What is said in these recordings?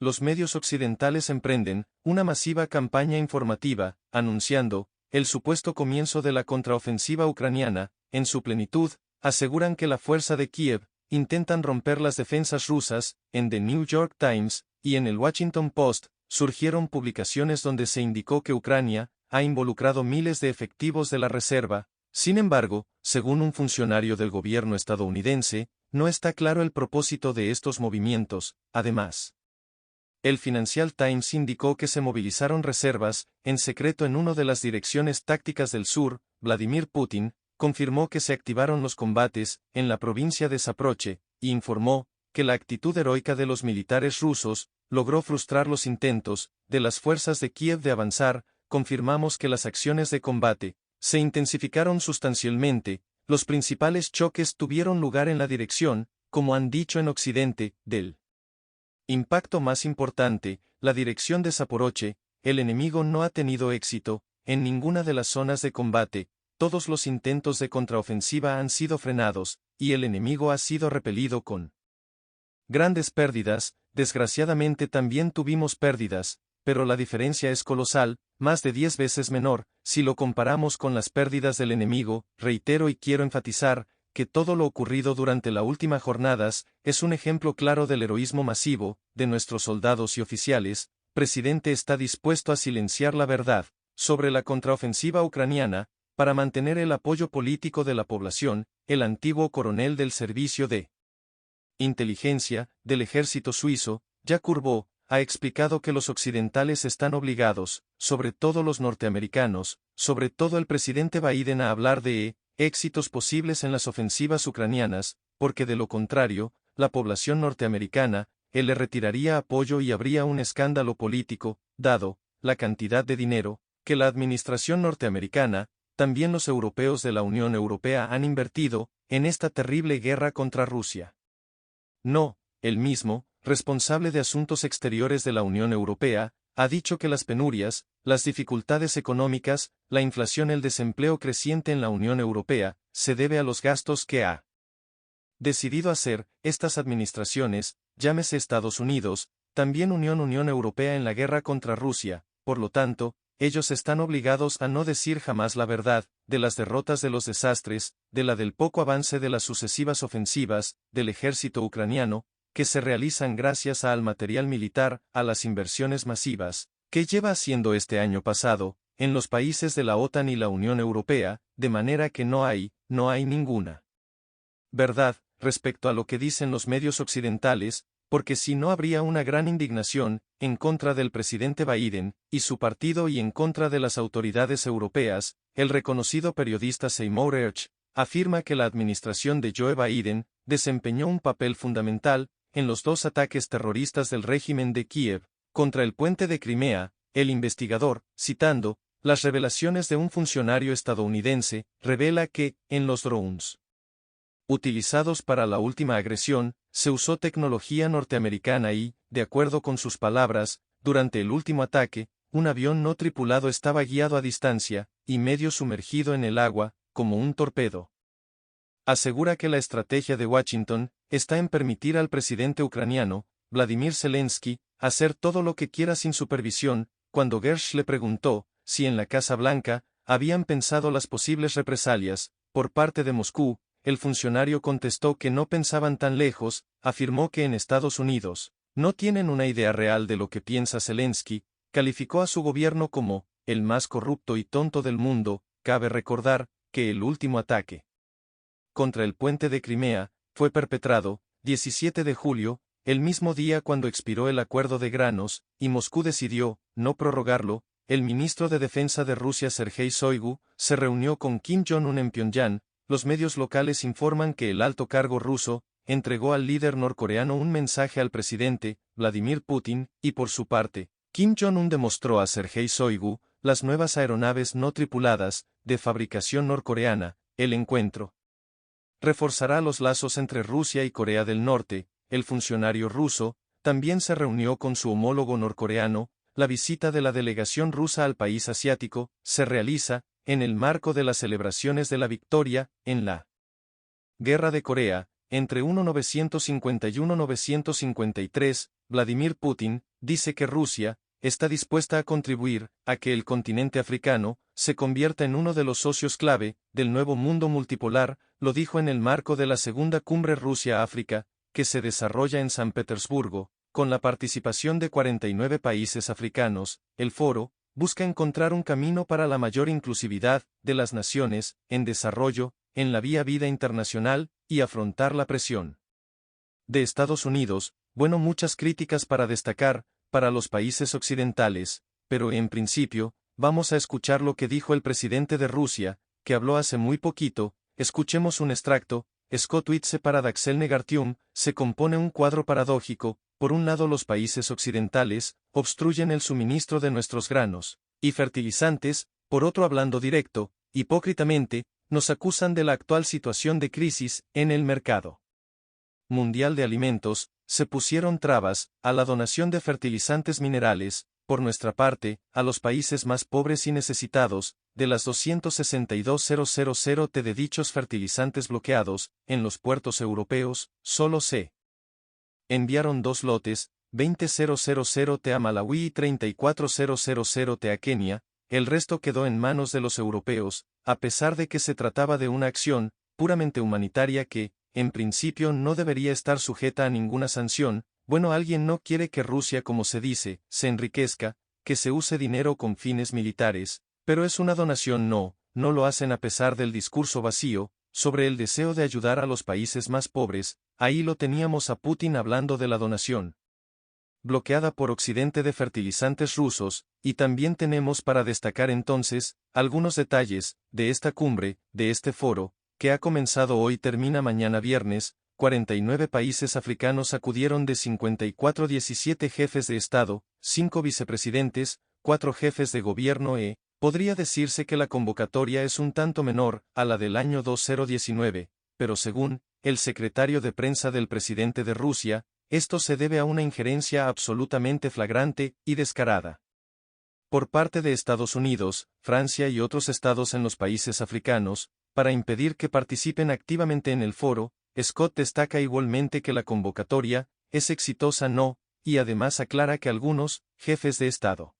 los medios occidentales emprenden una masiva campaña informativa, anunciando el supuesto comienzo de la contraofensiva ucraniana. En su plenitud, aseguran que la fuerza de Kiev intentan romper las defensas rusas. En The New York Times y en el Washington Post surgieron publicaciones donde se indicó que Ucrania ha involucrado miles de efectivos de la reserva. Sin embargo, según un funcionario del gobierno estadounidense, no está claro el propósito de estos movimientos. Además, el Financial Times indicó que se movilizaron reservas en secreto en una de las direcciones tácticas del sur. Vladimir Putin confirmó que se activaron los combates en la provincia de Zaporozhye y informó que la actitud heroica de los militares rusos logró frustrar los intentos de las fuerzas de Kiev de avanzar. Confirmamos que las acciones de combate se intensificaron sustancialmente. Los principales choques tuvieron lugar en la dirección, como han dicho en Occidente, del impacto más importante, la dirección de Zaporozhye. El enemigo no ha tenido éxito en ninguna de las zonas de combate. Todos los intentos de contraofensiva han sido frenados, y el enemigo ha sido repelido con grandes pérdidas. Desgraciadamente también tuvimos pérdidas, pero la diferencia es colosal, más de 10 veces menor, si lo comparamos con las pérdidas del enemigo. Reitero y quiero enfatizar que todo lo ocurrido durante las últimas jornadas es un ejemplo claro del heroísmo masivo de nuestros soldados y oficiales. Presidente está dispuesto a silenciar la verdad sobre la contraofensiva ucraniana para mantener el apoyo político de la población. El antiguo coronel del servicio de inteligencia del ejército suizo, Jacques Courbot, ha explicado que los occidentales están obligados, sobre todo los norteamericanos, sobre todo el presidente Biden, a hablar de éxitos posibles en las ofensivas ucranianas, porque de lo contrario, la población norteamericana le retiraría apoyo y habría un escándalo político, dado la cantidad de dinero que la administración norteamericana, también los europeos de la Unión Europea, han invertido en esta terrible guerra contra Rusia. No, él mismo, responsable de Asuntos Exteriores de la Unión Europea, ha dicho que las penurias, las dificultades económicas, la inflación, el desempleo creciente en la Unión Europea, se debe a los gastos que ha decidido hacer estas administraciones, llámese Estados Unidos, también Unión Europea, en la guerra contra Rusia. Por lo tanto, ellos están obligados a no decir jamás la verdad de las derrotas, de los desastres, del poco avance de las sucesivas ofensivas del ejército ucraniano, que se realizan gracias al material militar, a las inversiones masivas que lleva haciendo este año pasado en los países de la OTAN y la Unión Europea, de manera que no hay ninguna verdad respecto a lo que dicen los medios occidentales, porque si no habría una gran indignación en contra del presidente Biden y su partido y en contra de las autoridades europeas. El reconocido periodista Seymour Hersh afirma que la administración de Joe Biden desempeñó un papel fundamental en los 2 ataques terroristas del régimen de Kiev contra el puente de Crimea. El investigador, citando las revelaciones de un funcionario estadounidense, revela que, en los drones utilizados para la última agresión, se usó tecnología norteamericana y, de acuerdo con sus palabras, durante el último ataque, un avión no tripulado estaba guiado a distancia y medio sumergido en el agua, como un torpedo. Asegura que la estrategia de Washington está en permitir al presidente ucraniano, Vladimir Zelensky, hacer todo lo que quiera sin supervisión. Cuando Hersh le preguntó si en la Casa Blanca habían pensado las posibles represalias por parte de Moscú, el funcionario contestó que no pensaban tan lejos. Afirmó que en Estados Unidos no tienen una idea real de lo que piensa Zelensky. Calificó a su gobierno como el más corrupto y tonto del mundo. Cabe recordar que el último ataque contra el puente de Crimea fue perpetrado 17 de julio, el mismo día cuando expiró el acuerdo de granos, y Moscú decidió no prorrogarlo. El ministro de Defensa de Rusia, Sergei Shoigu, se reunió con Kim Jong-un en Pyongyang. Los medios locales informan que el alto cargo ruso entregó al líder norcoreano un mensaje al presidente Vladimir Putin, y por su parte, Kim Jong-un demostró a Sergei Shoigu las nuevas aeronaves no tripuladas de fabricación norcoreana. El encuentro reforzará los lazos entre Rusia y Corea del Norte. El funcionario ruso también se reunió con su homólogo norcoreano. La visita de la delegación rusa al país asiático se realiza en el marco de las celebraciones de la victoria en la Guerra de Corea, entre 1950 y 1953. Vladimir Putin, dice que Rusia está dispuesta a contribuir a que el continente africano se convierta en uno de los socios clave del nuevo mundo multipolar, lo dijo en el marco de la segunda cumbre Rusia-África, que se desarrolla en San Petersburgo, con la participación de 49 países africanos. El foro busca encontrar un camino para la mayor inclusividad de las naciones en desarrollo en la vida internacional y afrontar la presión de Estados Unidos. Bueno, muchas críticas para destacar para los países occidentales, pero en principio, vamos a escuchar lo que dijo el presidente de Rusia, que habló hace muy poquito. Escuchemos un extracto. Scott Witze para Daxel Negartium, se compone un cuadro paradójico. Por un lado, los países occidentales obstruyen el suministro de nuestros granos y fertilizantes, por otro, hablando directo, hipócritamente, nos acusan de la actual situación de crisis en el mercado mundial de alimentos. Se pusieron trabas a la donación de fertilizantes minerales, por nuestra parte, a los países más pobres y necesitados, de las 262.000 t de dichos fertilizantes bloqueados, en los puertos europeos, solo se enviaron 2 lotes, 20.000 t a Malawi y 34.000 t a Kenia. El resto quedó en manos de los europeos, a pesar de que se trataba de una acción puramente humanitaria que, en principio, no debería estar sujeta a ninguna sanción. Bueno, alguien no quiere que Rusia, como se dice, se enriquezca, que se use dinero con fines militares, pero es una donación. No lo hacen a pesar del discurso vacío sobre el deseo de ayudar a los países más pobres. Ahí lo teníamos a Putin hablando de la donación bloqueada por Occidente de fertilizantes rusos, y también tenemos para destacar entonces algunos detalles de esta cumbre, de este foro, que ha comenzado hoy y termina mañana viernes. 49 países africanos acudieron de 54, 17 jefes de Estado, 5 vicepresidentes, 4 jefes de gobierno. Podría decirse que la convocatoria es un tanto menor a la del año 2019, pero según el secretario de prensa del presidente de Rusia, esto se debe a una injerencia absolutamente flagrante y descarada por parte de Estados Unidos, Francia y otros estados en los países africanos, para impedir que participen activamente en el foro. Scott destaca igualmente que la convocatoria es exitosa y además aclara que algunos jefes de Estado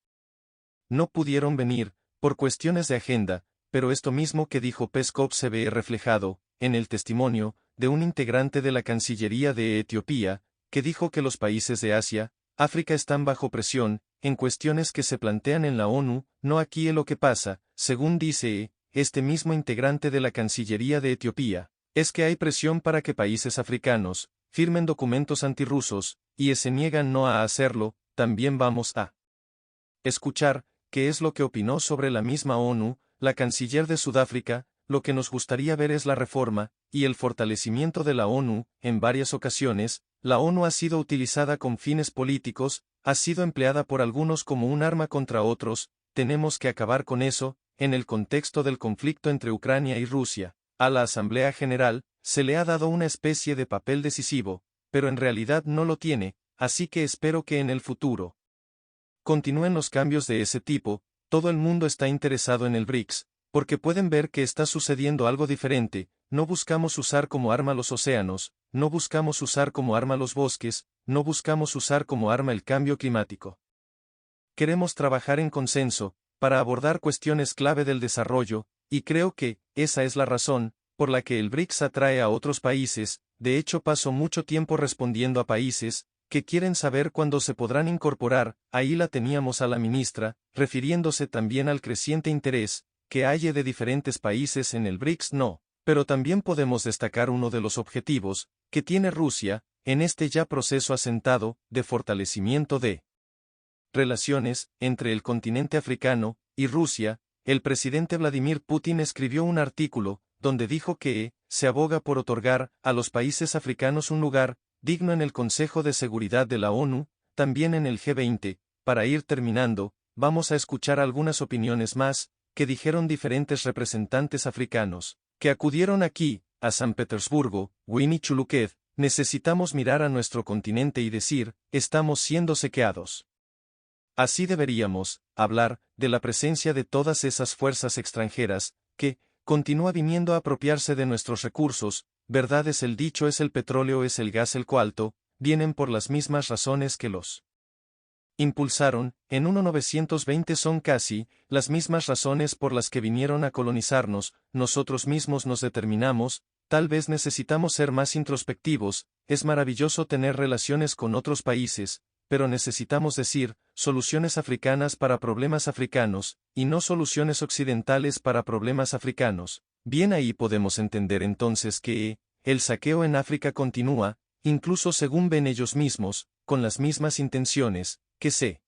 no pudieron venir por cuestiones de agenda, pero esto mismo que dijo Peskov se ve reflejado en el testimonio de un integrante de la Cancillería de Etiopía, que dijo que los países de Asia, África están bajo presión en cuestiones que se plantean en la ONU. No aquí es lo que pasa, según dice este mismo integrante de la Cancillería de Etiopía, es que hay presión para que países africanos firmen documentos antirrusos, y se niegan a hacerlo. También vamos a escuchar qué es lo que opinó sobre la misma ONU, la canciller de Sudáfrica. Lo que nos gustaría ver es la reforma y el fortalecimiento de la ONU. En varias ocasiones, la ONU ha sido utilizada con fines políticos, ha sido empleada por algunos como un arma contra otros. Tenemos que acabar con eso. En el contexto del conflicto entre Ucrania y Rusia, a la Asamblea General se le ha dado una especie de papel decisivo, pero en realidad no lo tiene, así que espero que en el futuro continúen los cambios de ese tipo. Todo el mundo está interesado en el BRICS, porque pueden ver que está sucediendo algo diferente. No buscamos usar como arma los océanos, no buscamos usar como arma los bosques, no buscamos usar como arma el cambio climático. Queremos trabajar en consenso para abordar cuestiones clave del desarrollo, y creo que esa es la razón por la que el BRICS atrae a otros países. De hecho, paso mucho tiempo respondiendo a países que quieren saber cuándo se podrán incorporar. Ahí la teníamos a la ministra, refiriéndose también al creciente interés que hay de diferentes países en el BRICS. Pero también podemos destacar uno de los objetivos que tiene Rusia en este ya proceso asentado de fortalecimiento de relaciones entre el continente africano y Rusia. El presidente Vladimir Putin escribió un artículo donde dijo que se aboga por otorgar a los países africanos un lugar digno en el Consejo de Seguridad de la ONU, también en el G20. Para ir terminando, vamos a escuchar algunas opiniones más que dijeron diferentes representantes africanos que acudieron aquí, a San Petersburgo. Winnie Chulukev: necesitamos mirar a nuestro continente y decir, estamos siendo saqueados. Así deberíamos hablar de la presencia de todas esas fuerzas extranjeras que continúa viniendo a apropiarse de nuestros recursos. Verdad es el dicho, es el petróleo, es el gas el cobalto. vienen por las mismas razones que los impulsaron, en 1920 son casi las mismas razones por las que vinieron a colonizarnos, nosotros mismos nos determinamos, tal vez necesitamos ser más introspectivos, es maravilloso tener relaciones con otros países, pero necesitamos decir, soluciones africanas para problemas africanos, y no soluciones occidentales para problemas africanos. Bien, ahí podemos entender entonces que el saqueo en África continúa, incluso según ven ellos mismos, con las mismas intenciones, que se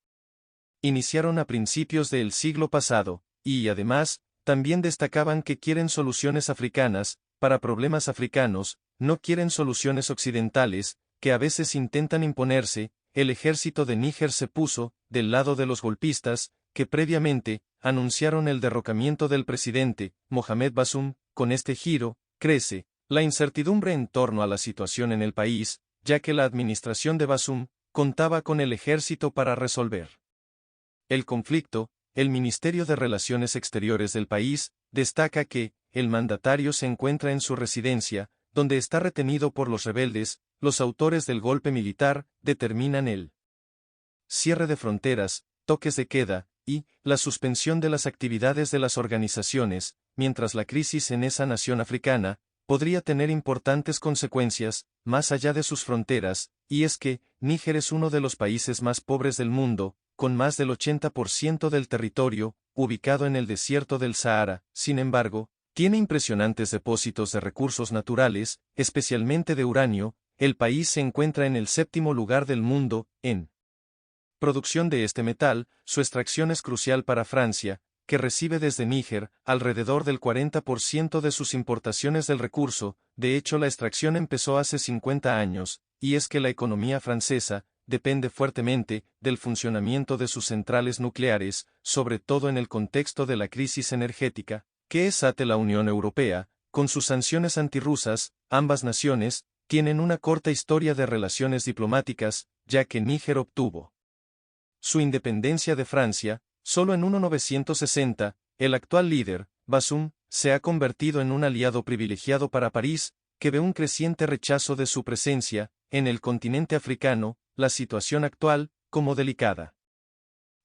iniciaron a principios del siglo pasado, y además, también destacaban que quieren soluciones africanas, para problemas africanos, no quieren soluciones occidentales, que a veces intentan imponerse. El ejército de Níger se puso del lado de los golpistas, que previamente anunciaron el derrocamiento del presidente, Mohamed Bazoum. Con este giro, crece la incertidumbre en torno a la situación en el país, ya que la administración de Bazoum contaba con el ejército para resolver el conflicto. El Ministerio de Relaciones Exteriores del país destaca que el mandatario se encuentra en su residencia, donde está retenido por los rebeldes. Los autores del golpe militar determinan el cierre de fronteras, toques de queda, y la suspensión de las actividades de las organizaciones, mientras la crisis en esa nación africana podría tener importantes consecuencias, más allá de sus fronteras, y es que Níger es uno de los países más pobres del mundo, con más del 80% del territorio, ubicado en el desierto del Sahara. Sin embargo, tiene impresionantes depósitos de recursos naturales, especialmente de uranio. El país se encuentra en el 7º lugar del mundo en producción de este metal. Su extracción es crucial para Francia, que recibe desde Níger alrededor del 40% de sus importaciones del recurso. De hecho, la extracción empezó hace 50 años, y es que la economía francesa depende fuertemente del funcionamiento de sus centrales nucleares, sobre todo en el contexto de la crisis energética que desata la Unión Europea. Con sus sanciones antirrusas, ambas naciones tienen una corta historia de relaciones diplomáticas, ya que Níger obtuvo su independencia de Francia solo en 1960. El actual líder, Bazoum, se ha convertido en un aliado privilegiado para París, que ve un creciente rechazo de su presencia en el continente africano. La situación actual, como delicada,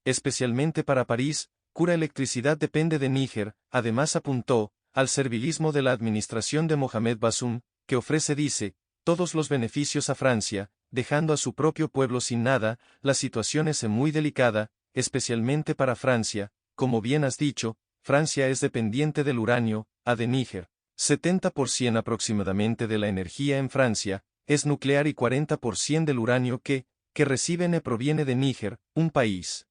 especialmente para París, cuya electricidad depende de Níger. Además apuntó al servilismo de la administración de Mohamed Bazoum, que ofrece, dice, todos los beneficios a Francia, dejando a su propio pueblo sin nada. La situación es muy delicada, especialmente para Francia. Como bien has dicho, Francia es dependiente del uranio, de Níger. 70% aproximadamente de la energía en Francia es nuclear y 40% del uranio que reciben proviene de Níger, un país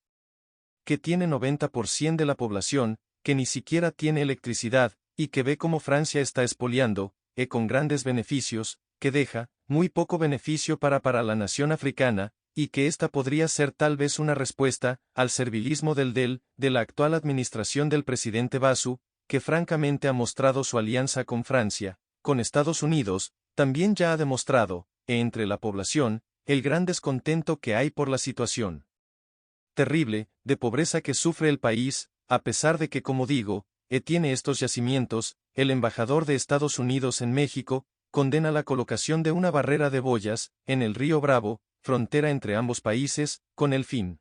que tiene 90% de la población, que ni siquiera tiene electricidad, y que ve cómo Francia está expoliando, con grandes beneficios, que deja muy poco beneficio para la nación africana, y que esta podría ser tal vez una respuesta al servilismo de la actual administración del presidente Bazoum, que francamente ha mostrado su alianza con Francia. Con Estados Unidos, también ya ha demostrado, entre la población, el gran descontento que hay por la situación terrible de pobreza que sufre el país. A pesar de que, como digo, tiene estos yacimientos. El embajador de Estados Unidos en México condena la colocación de una barrera de boyas en el río Bravo, frontera entre ambos países, con el fin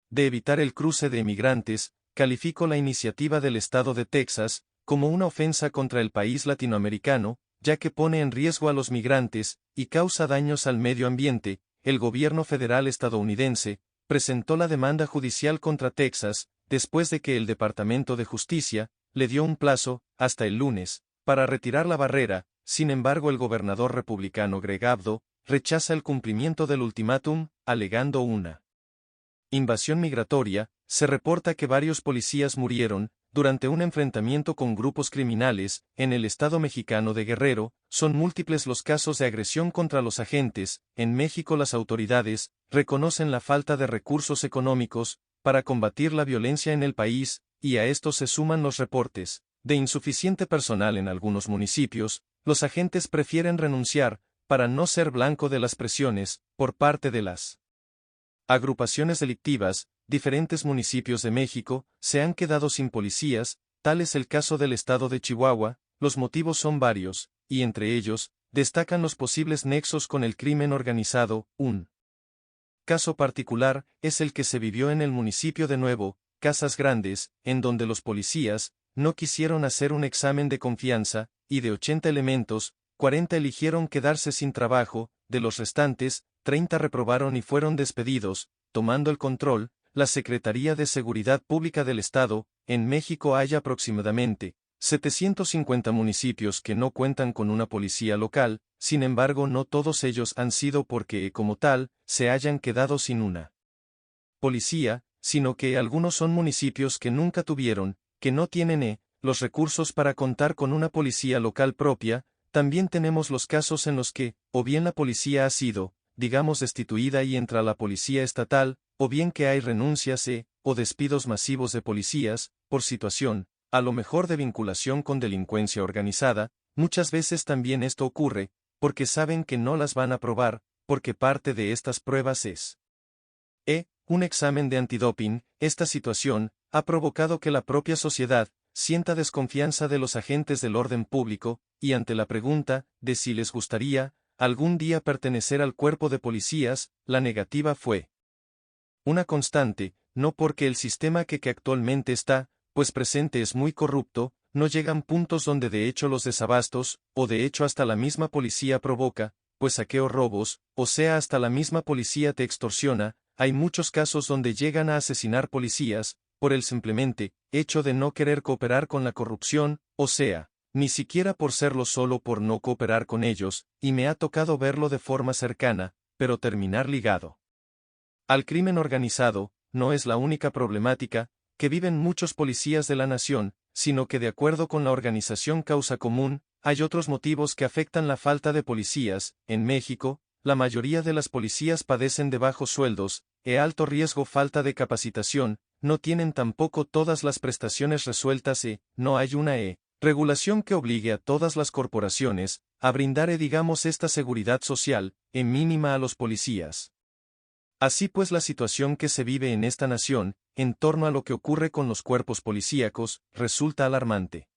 de evitar el cruce de emigrantes. Calificó la iniciativa del estado de Texas como una ofensa contra el país latinoamericano, ya que pone en riesgo a los migrantes y causa daños al medio ambiente. El gobierno federal estadounidense presentó la demanda judicial contra Texas, después de que el Departamento de Justicia le dio un plazo, hasta el lunes, para retirar la barrera. Sin embargo, el gobernador republicano Greg Abbott rechaza el cumplimiento del ultimátum, alegando una invasión migratoria. Se reporta que varios policías murieron durante un enfrentamiento con grupos criminales en el estado mexicano de Guerrero. Son múltiples los casos de agresión contra los agentes. En México las autoridades reconocen la falta de recursos económicos para combatir la violencia en el país, y a esto se suman los reportes de insuficiente personal en algunos municipios. Los agentes prefieren renunciar para no ser blanco de las presiones por parte de las agrupaciones delictivas. Diferentes municipios de México se han quedado sin policías. Tal es el caso del estado de Chihuahua. Los motivos son varios, y entre ellos, destacan los posibles nexos con el crimen organizado. Un caso particular es el que se vivió en el municipio de Nuevo Casas Grandes, en donde los policías no quisieron hacer un examen de confianza, y de 80 elementos, 40 eligieron quedarse sin trabajo, de los restantes, 30 reprobaron y fueron despedidos. Tomando el control, la Secretaría de Seguridad Pública del Estado. En México hay aproximadamente 750 municipios que no cuentan con una policía local, sin embargo no todos ellos han sido porque, como tal, se hayan quedado sin una policía, sino que algunos son municipios que nunca tuvieron, que no tienen los recursos para contar con una policía local propia. También tenemos los casos en los que, o bien la policía ha sido, digamos, destituida y entra la policía estatal, o bien que hay renuncias o despidos masivos de policías, por situación, a lo mejor de vinculación con delincuencia organizada. Muchas veces también esto ocurre, porque saben que no las van a aprobar, porque parte de estas pruebas es un examen de antidoping. Esta situación ha provocado que la propia sociedad sienta desconfianza de los agentes del orden público, y ante la pregunta de si les gustaría algún día pertenecer al cuerpo de policías, la negativa fue una constante, no porque el sistema que actualmente está, pues presente es muy corrupto, no llegan puntos donde de hecho los desabastos, o de hecho hasta la misma policía provoca, pues saqueo, robos, o sea hasta la misma policía te extorsiona. Hay muchos casos donde llegan a asesinar policías, por el simplemente hecho de no querer cooperar con la corrupción, o sea, ni siquiera por serlo, solo por no cooperar con ellos, y me ha tocado verlo de forma cercana, pero terminar ligado al crimen organizado. No es la única problemática que viven muchos policías de la nación, sino que de acuerdo con la organización Causa Común, hay otros motivos que afectan la falta de policías. En México, la mayoría de las policías padecen de bajos sueldos, alto riesgo, falta de capacitación, no tienen tampoco todas las prestaciones resueltas no hay una regulación que obligue a todas las corporaciones a brindar digamos esta seguridad social, mínima a los policías. Así pues, la situación que se vive en esta nación, en torno a lo que ocurre con los cuerpos policíacos, resulta alarmante.